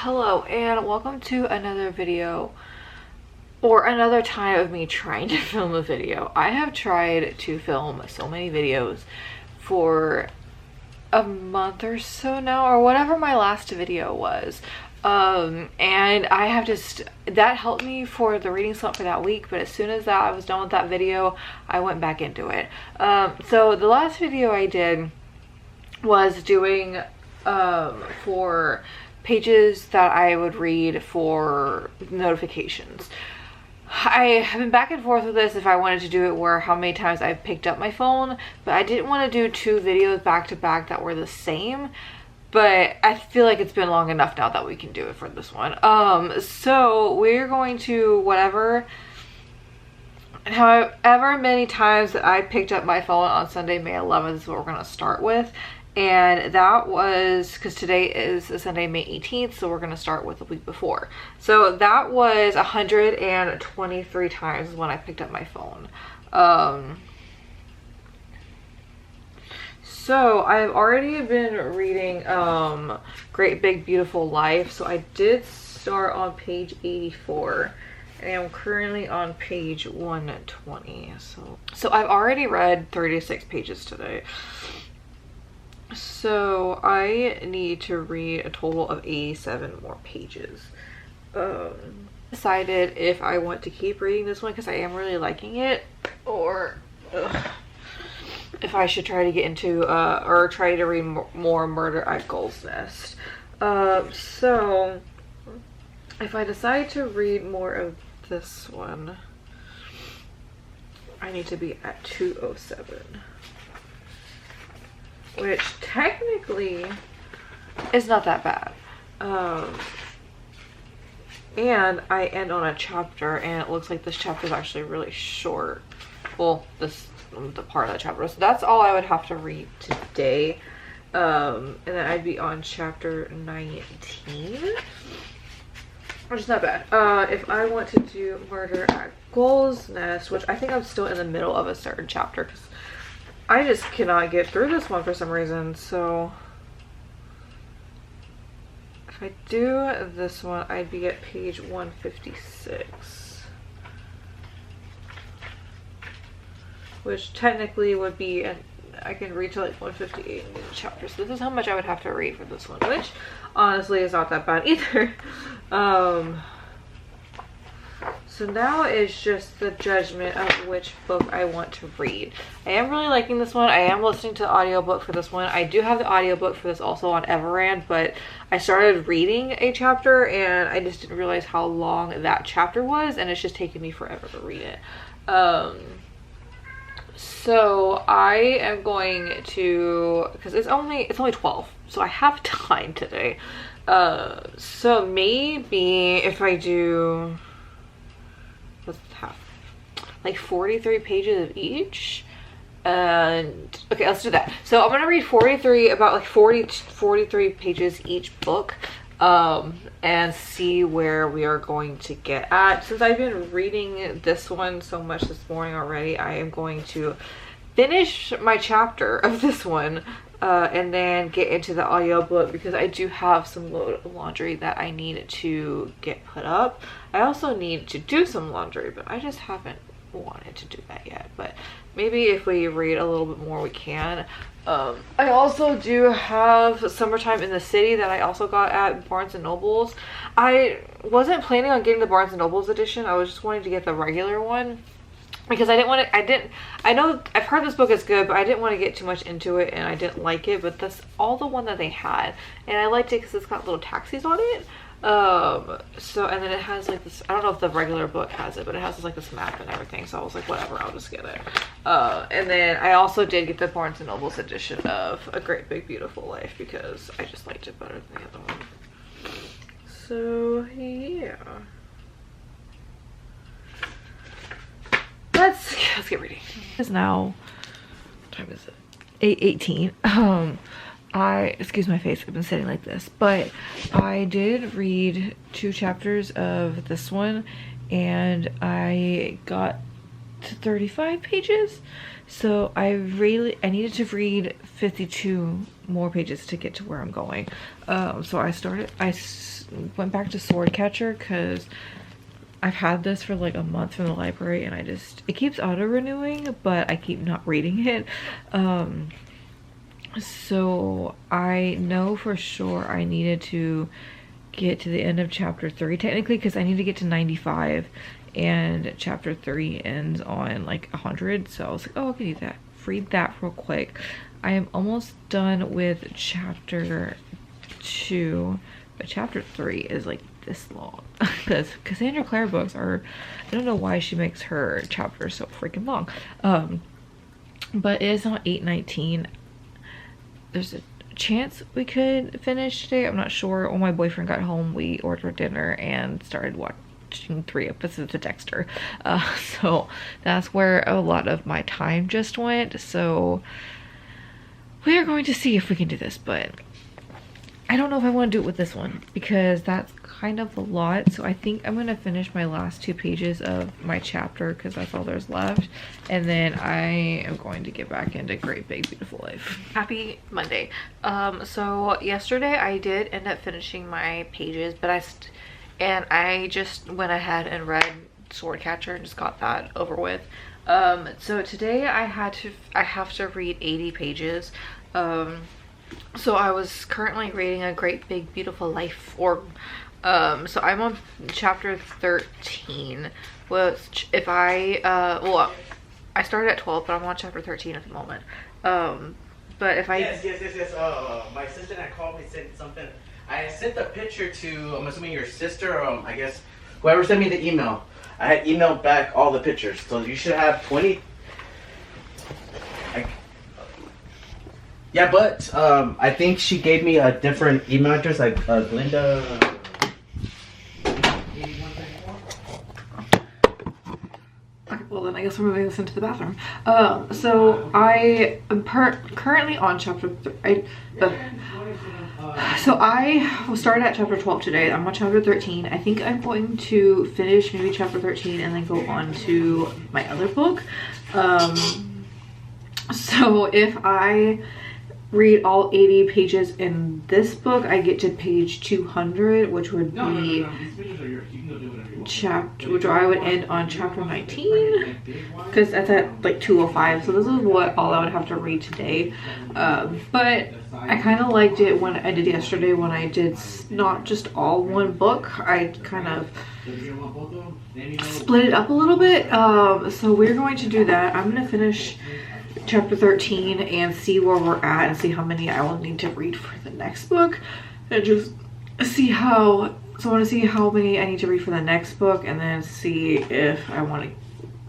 Hello and welcome to another video, or another time of me trying to film a video. I have tried to film so many videos for a month or so now, or whatever my last video was. And I have that helped me for the reading slump for that week, but as soon as I was done with that video, I went back into it. So the last video I did was doing for pages that I would read for notifications. I have been back and forth with this if I wanted to do it where how many times I've picked up my phone, but I didn't want to do two videos back to back that were the same. But I feel like it's been long enough now that we can do it for this one. So we're going to however many times that I picked up my phone on Sunday, May 11th is what we're going to start with. And that was because today is Sunday, May 18th, so we're going to start with the week before. So that was 123 times when I picked up my phone. So I've already been reading Great Big Beautiful Life. So I did start on page 84. And I'm currently on page 120. So I've already read 36 pages today. So I need to read a total of 87 more pages. Decided if I want to keep reading this one because I am really liking it, or if I should try to get into or try to read more Murder at Gull's Nest. So if I decide to read more of this one, I need to be at 207. Which technically is not that bad. And I end on a chapter, and it looks like this chapter is actually really short. Well, the part of that chapter. So that's all I would have to read today. And then I'd be on chapter 19. Which is not bad. If I want to do Murder at Gull's Nest, which I think I'm still in the middle of a certain chapter because I just cannot get through this one for some reason. So if I do this one, I'd be at page 156, which technically would be, and I can read to like 158 in the chapter. So this is how much I would have to read for this one, which honestly is not that bad either. So now it's just the judgment of which book I want to read. I am really liking this one. I am listening to the audiobook for this one. I do have the audiobook for this also on Everand, but I started reading a chapter and I just didn't realize how long that chapter was, and it's just taken me forever to read it. So I am going to, because it's only 12, so I have time today. So maybe if I do, like 43 pages of each, and okay, let's do that. So I'm gonna read 43, about like 43 pages each book, and see where we are going to get at. Since I've been reading this one so much this morning already, I am going to finish my chapter of this one, and then get into the audiobook because I do have some load of laundry that I need to get put up. I also need to do some laundry, but I just haven't wanted to do that yet. But maybe if we read a little bit more, we can. I also do have Summertime in the City that I also got at Barnes and Nobles. I wasn't planning on getting the Barnes and Nobles edition. I was just wanting to get the regular one because I know I've heard this book is good, but I didn't want to get too much into it and I didn't like it, but that's all the one that they had, and I liked it because it's got little taxis on it. So, and then it has like this, I don't know if the regular book has it, but it has like this map and everything, so I was like, whatever, I'll just get it. And then I also did get the Barnes & Noble's edition of A Great Big Beautiful Life because I just liked it better than the other one. So yeah, let's get reading. It's now, what time is it? 8:18. Excuse my face, I've been sitting like this, but I did read 2 chapters of this one and I got to 35 pages. So I needed to read 52 more pages to get to where I'm going. So I went back to Swordcatcher because I've had this for like a month from the library and it keeps auto-renewing, but I keep not reading it. So I know for sure I needed to get to the end of chapter 3 technically, because I need to get to 95 and chapter 3 ends on like 100. So I was like, oh, I can do that. Read that real quick. I am almost done with chapter 2, but chapter 3 is like this long because Cassandra Clare books are, I don't know why she makes her chapters so freaking long. But it is on 8/19. There's a chance we could finish today. I'm not sure. When my boyfriend got home, we ordered dinner and started watching 3 episodes of Dexter. So that's where a lot of my time just went. So we are going to see if we can do this, but I don't know if I want to do it with this one because that's kind of a lot. So I think I'm going to finish my last 2 pages of my chapter because that's all there's left. And then I am going to get back into Great Big Beautiful Life. Happy Monday. So yesterday I did end up finishing my pages, but I just went ahead and read Swordcatcher and just got that over with. So today I have to read 80 pages. So I was currently reading A Great Big Beautiful Life, or so I'm on chapter 13, which if well, I started at 12, but I'm on chapter 13 at the moment. But if I yes, my assistant had called me, said something. I sent the picture to, I'm assuming your sister, I guess whoever sent me the email. I had emailed back all the pictures, so you should have 20. Yeah, but I think she gave me a different email address, like Linda. Okay, well then I guess we're moving this into the bathroom. So I am currently on chapter 3. So I started at chapter 12 today. I'm on chapter 13. I think I'm going to finish maybe chapter 13 and then go on to my other book. So if I read all 80 pages in this book, I get to page 200, which would be chapter, which I would end on chapter 19, because that's at like 205. So this is all I would have to read today. But I kind of liked it when I did yesterday, when I did not just all one book. I kind of split it up a little bit. So we're going to do that. I'm going to finish chapter 13 and see where we're at and see how many I will need to read for the next book, and just see how, so I want to see how many I need to read for the next book, and then see if I want to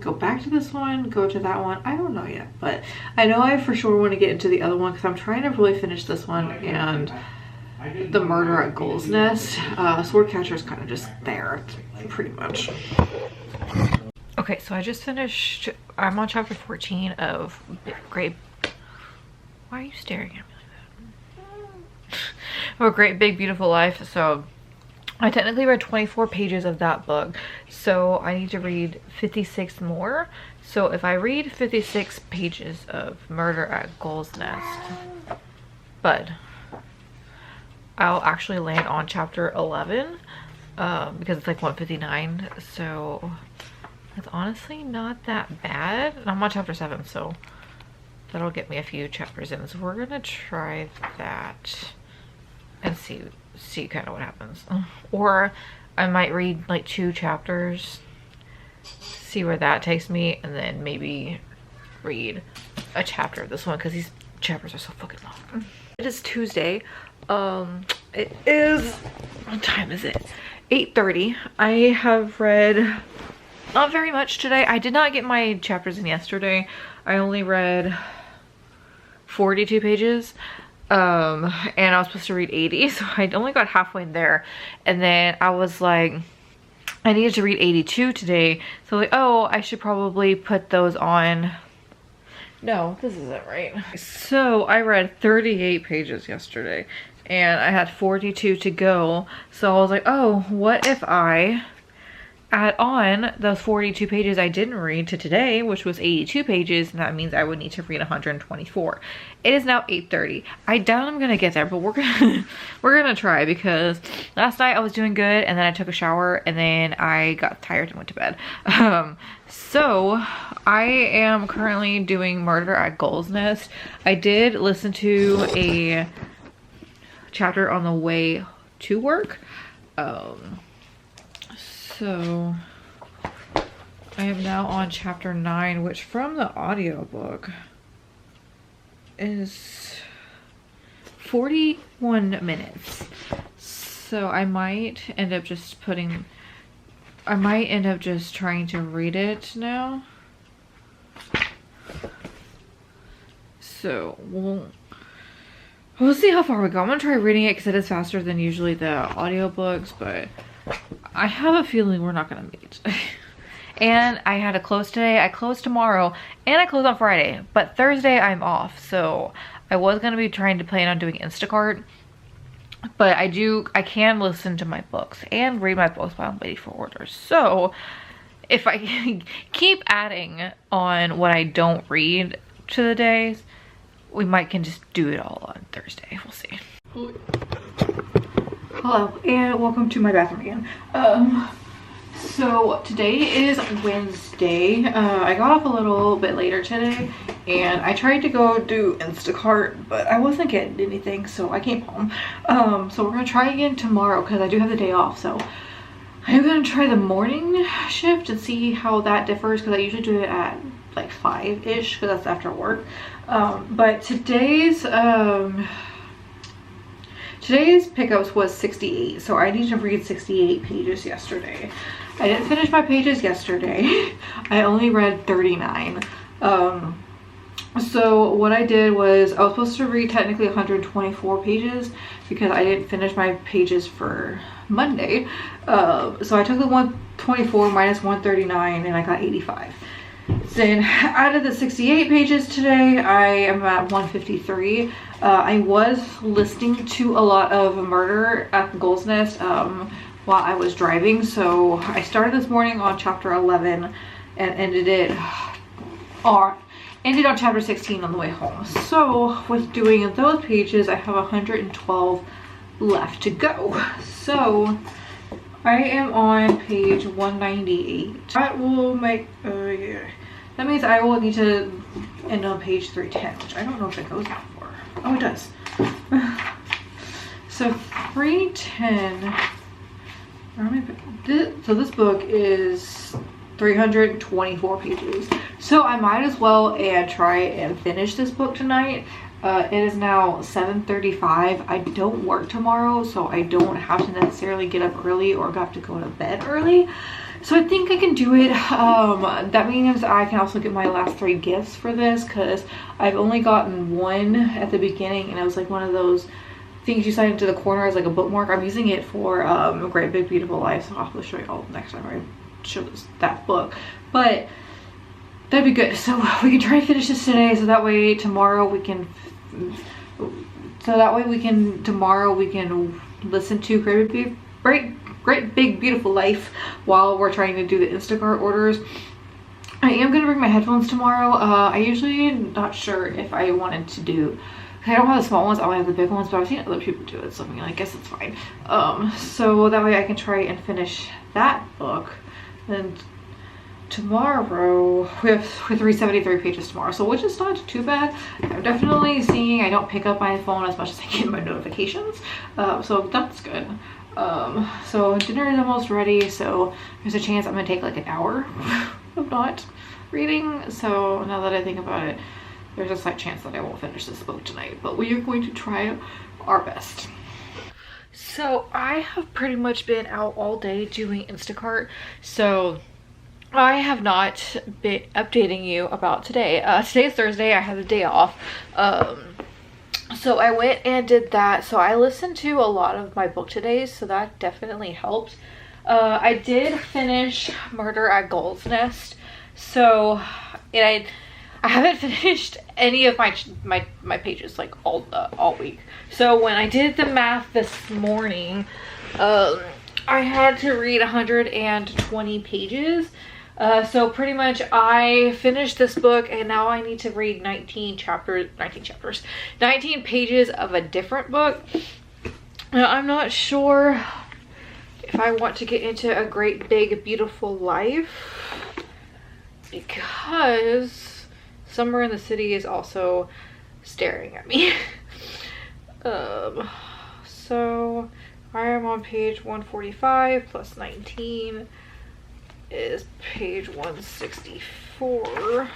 go back to this one, go to that one. I don't know yet, but I know I for sure want to get into the other one because I'm trying to really finish this one and the Murder at Gold's Nest. Swordcatcher is kind of just there, pretty much. Okay, so I just finished, I'm on chapter 14 of Great, why are you staring at me like that? Or Great Big Beautiful Life. So I technically read 24 pages of that book, so I need to read 56 more. So if I read 56 pages of Murder at Gold's Nest, but I'll actually land on chapter 11 because it's like 159, so it's honestly not that bad. I'm on chapter 7, so that'll get me a few chapters in. So we're gonna try that and see kind of what happens. Or I might read like 2 chapters, see where that takes me, and then maybe read a chapter of this one because these chapters are so fucking long. It is Tuesday. It is, what time is it? 8:30. I have read not very much today. I did not get my chapters in yesterday. I only read 42 pages. And I was supposed to read 80, so I only got halfway in there. And then I was like, I needed to read 82 today. So like, oh, I should probably put those on. No, this isn't right. So I read 38 pages yesterday and I had 42 to go. So I was like, oh, what if I add on those 42 pages I didn't read to today, which was 82 pages, and that means I would need to read 124. It is now 8:30. I doubt I'm gonna get there, but we're gonna try, because last night I was doing good, and then I took a shower, and then I got tired and went to bed. So I am currently doing Murder at Gull's Nest. I did listen to a chapter on the way to work. So I am now on chapter 9, which from the audiobook is 41 minutes. So I might end up just trying to read it now. So we'll see how far we go. I'm gonna try reading it because it is faster than usually the audiobooks, but I have a feeling we're not gonna meet. And I had to close today, I close tomorrow, and I close on Friday, but Thursday I'm off. So I was gonna be trying to plan on doing Instacart, but I can listen to my books and read my books while I'm waiting for orders. So if I keep adding on what I don't read to the days, we can just do it all on Thursday. We'll see. Hello and welcome to my bathroom again. So today is Wednesday. I got off a little bit later today, and I tried to go do Instacart, but I wasn't getting anything, so I came home. So we're gonna try again tomorrow because I do have the day off. So I'm gonna try the morning shift and see how that differs, because I usually do it at like 5-ish, because that's after work. But today's pickups was 68, so I need to read 68 pages yesterday. I didn't finish my pages yesterday. I only read 39. So what I did was I was supposed to read technically 124 pages because I didn't finish my pages for Monday. So I took the 124 minus 139 and I got 85. Then out of the 68 pages today, I am at 153. I was listening to a lot of Murder at Gull's Nest while I was driving. So I started this morning on chapter 11 and ended on chapter 16 on the way home. So with doing those pages, I have 112 left to go. So I am on page 198. That will make, that means I will need to end on page 310, which I don't know if it goes that far. Oh, it does. So 310, so this book is 324 pages. So I might as well try and finish this book tonight. It is now 7:35. I don't work tomorrow, so I don't have to necessarily get up early or have to go to bed early. So I think I can do it. That means I can also get my last 3 gifts for this, because I've only gotten one at the beginning, and it was like one of those things you sign into the corner as like a bookmark. I'm using it for Great Big Beautiful Life, so I'll have to show you all next time I show that book. But that'd be good. So we can try and finish this today, so that way tomorrow we can listen to Great Big Beautiful Life while we're trying to do the Instacart orders. I am going to bring my headphones tomorrow. I usually not sure if I wanted to do, I don't have the small ones, I only have the big ones, but I've seen other people do it, so I mean, I guess it's fine. So that way I can try and finish that book. And tomorrow we have 373 pages tomorrow, so which is not too bad. I'm definitely seeing I don't pick up my phone as much as I get my notifications, so that's good. So dinner is almost ready, so there's a chance I'm gonna take like an hour of not reading. So now that I think about it, there's a slight chance that I won't finish this book tonight, but we are going to try our best. So I have pretty much been out all day doing Instacart, so I have not been updating you about today. Today is Thursday, I have the day off. So I went and did that. So I listened to a lot of my book today, so that definitely helped. I did finish Murder at Gull's Nest. So, and I haven't finished any of my pages like all week. So when I did the math this morning, I had to read 120 pages. So pretty much I finished this book and now I need to read 19 pages of a different book. Now, I'm not sure if I want to get into A Great Big Beautiful Life because Somewhere in the City is also staring at me. So I am on page 145 plus 19 is page 164.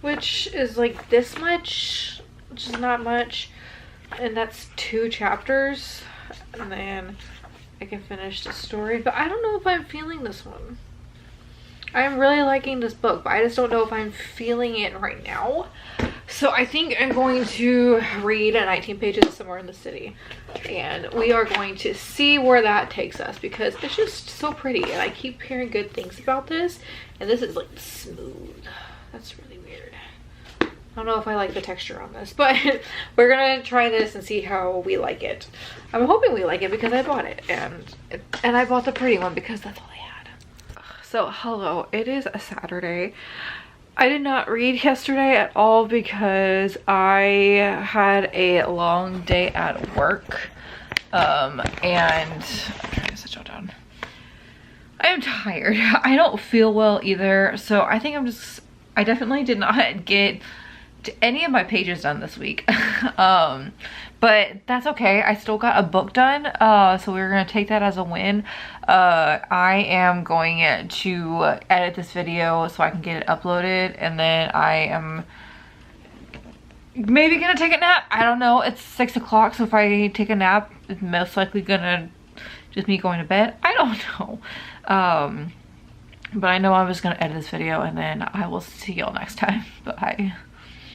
Which is like this much, which is not much. And that's 2 chapters. And then I can finish the story. But I don't know if I'm feeling this one. I'm really liking this book, but I just don't know if I'm feeling it right now. So I think I'm going to read 19 pages of Somewhere in the City. And we are going to see where that takes us because it's just so pretty. And I keep hearing good things about this. And this is like smooth. That's really weird. I don't know if I like the texture on this, but we're gonna try this and see how we like it. I'm hoping we like it because I bought it. And I bought the pretty one because that's all they had. So hello, it is a Saturday. I did not read yesterday at all because I had a long day at work. And I'm trying to sit y'all down. I am tired. I don't feel well either. So I think I definitely did not get any of my pages done this week. But that's okay. I still got a book done. So we're going to take that as a win. I am going to edit this video so I can get it uploaded. And then I am maybe going to take a nap. I don't know. It's 6 o'clock. So if I take a nap, it's most likely going to just me going to bed. I don't know. But I know I was going to edit this video and then I will see y'all next time. Bye.